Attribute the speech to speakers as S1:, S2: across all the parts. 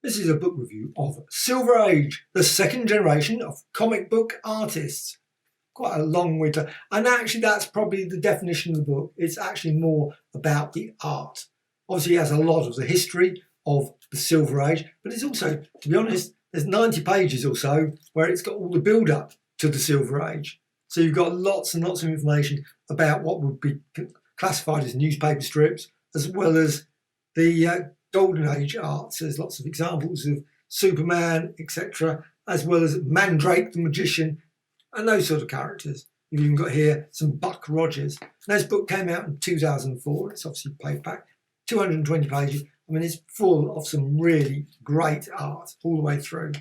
S1: This is a book review of Silver Age, the second generation of comic book artists. Quite a long way to, and actually that's probably the definition of the book. It's actually more about the art. Obviously it has a lot of the history of the Silver Age, but it's also, to be honest, there's 90 pages or so where it's got all the build up to the Silver Age. So you've got lots and lots of information about what would be classified as newspaper strips, as well as the Golden Age arts. There's lots of examples of Superman, etc., as well as Mandrake the Magician, and those sort of characters. You've even got here some Buck Rogers. Now, this book came out in 2004. It's obviously paperback, 220 pages. I mean, it's full of some really great art all the way through.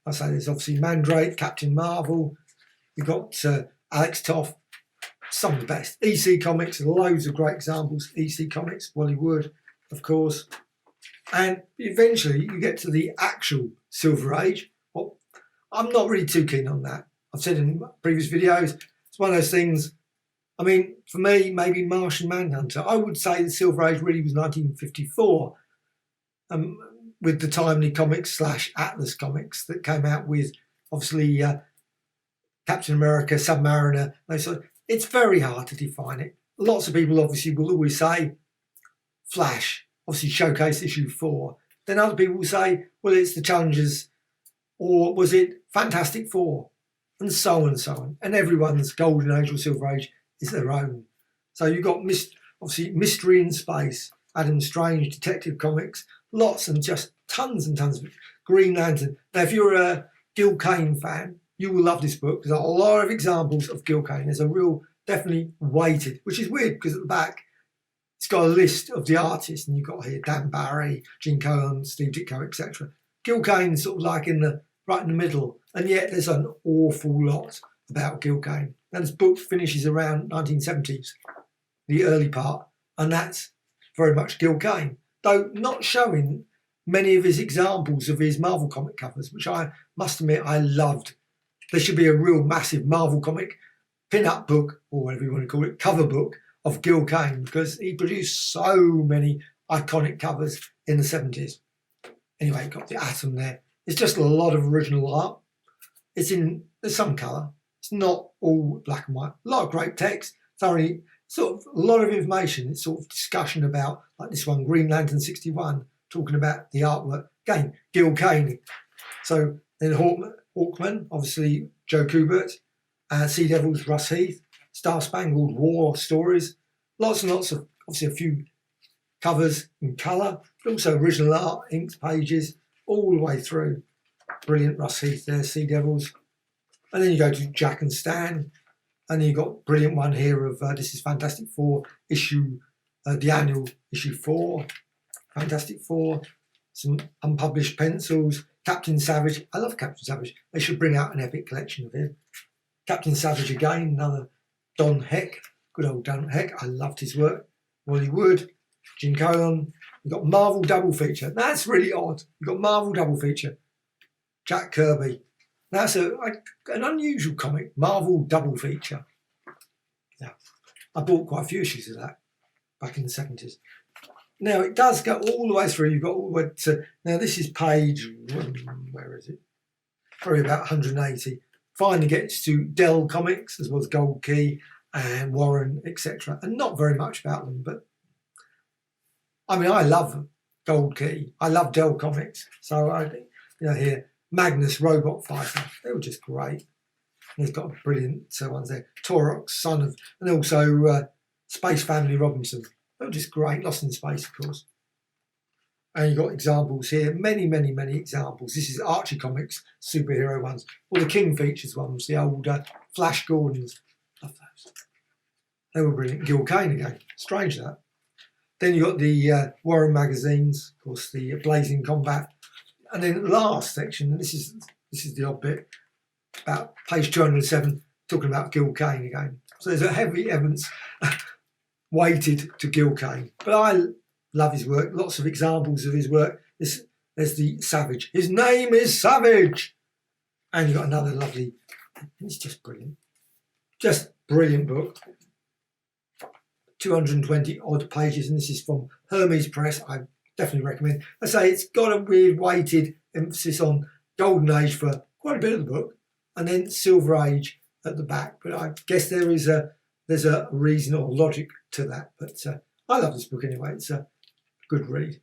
S1: I say there's obviously Mandrake, Captain Marvel. You've got Alex Toth, some of the best. EC Comics, loads of great examples. EC Comics, Wally Wood, of course. And eventually you get to the actual Silver Age. Well, I'm not really too keen on that. I've said in previous videos, it's one of those things. I mean, for me, maybe Martian Manhunter. I would say the Silver Age really was 1954, with the Timely Comics / Atlas Comics that came out with, obviously, Captain America, Submariner. So it's very hard to define it. Lots of people obviously will always say Flash, obviously showcase issue 4. Then other people will say, well, it's the Challengers, or was it Fantastic Four, and so on and so on. And everyone's Golden Age or Silver Age is their own. So you've got obviously Mystery in Space, Adam Strange, Detective Comics, lots and just tons and tons of it. Green Lantern. Now, if you're a Gil Kane fan, you will love this book. There's a lot of examples of Gil Kane. There's a real, definitely weighted, which is weird because at the back, it's got a list of the artists, and you've got here Dan Barry, Gene Colan, Steve Ditko, etc. Gil Kane's sort of like right in the middle, and yet there's an awful lot about Gil Kane. Now this book finishes around 1970s, the early part, and that's very much Gil Kane, though not showing many of his examples of his Marvel comic covers, which I must admit I loved. There should be a real massive Marvel comic pin-up book, or whatever you want to call it, cover book, of Gil Kane, because he produced so many iconic covers in the 70s. Anyway, got the Atom there. It's just a lot of original art. There's some colour. It's not all black and white. A lot of great text. Thoroughly, sort of a lot of information. It's sort of discussion about, like this one, Green Lantern 61, talking about the artwork. Again, Gil Kane. So then Hawkman, obviously Joe Kubert, Sea Devils, Russ Heath, Star Spangled War stories, lots and lots of, obviously a few covers in colour, but also original art, inked pages, all the way through. Brilliant Russ Heath there, Sea Devils. And then you go to Jack and Stan, and you've got a brilliant one here of, this is Fantastic Four, the annual issue 4, Fantastic Four, some unpublished pencils, Captain Savage. I love Captain Savage. They should bring out an epic collection of him. Captain Savage again, another Don Heck, good old Don Heck. I loved his work. Wally Wood, Gene Colan. You've got Marvel double feature. That's really odd. You've got Marvel double feature. Jack Kirby. That's an unusual comic, Marvel double feature. Yeah, I bought quite a few issues of that back in the 70s. Now, it does go all the way through. You've got all the way to, now this is page, where is it? Probably about 180. Finally gets to Dell Comics, as well as Gold Key and Warren, etc. And not very much about them, but I mean, I love Gold Key. I love Dell Comics. So I think, here, Magnus Robot Fighter, they were just great. He's got brilliant ones there. Torok, son of, and also Space Family Robinson. They were just great. Lost in Space, of course. And you've got examples here, many, many, many examples. This is Archie Comics, superhero ones, or the King Features ones, the old Flash Gordons. Love those. They were brilliant. Gil Kane again. Strange that. Then you've got the Warren magazines, of course, the Blazing Combat. And then the last section, and this is the odd bit, about page 207, talking about Gil Kane again. So there's a heavy evidence weighted to Gil Kane. But I love his work, lots of examples of his work. There's the Savage. His name is Savage. And you've got another lovely, it's just brilliant. Just brilliant book. 220 odd pages, and this is from Hermes Press. I definitely recommend. I say it's got a weird weighted emphasis on Golden Age for quite a bit of the book, and then Silver Age at the back. But I guess there's a reason or logic to that. But I love this book anyway. It's a good read.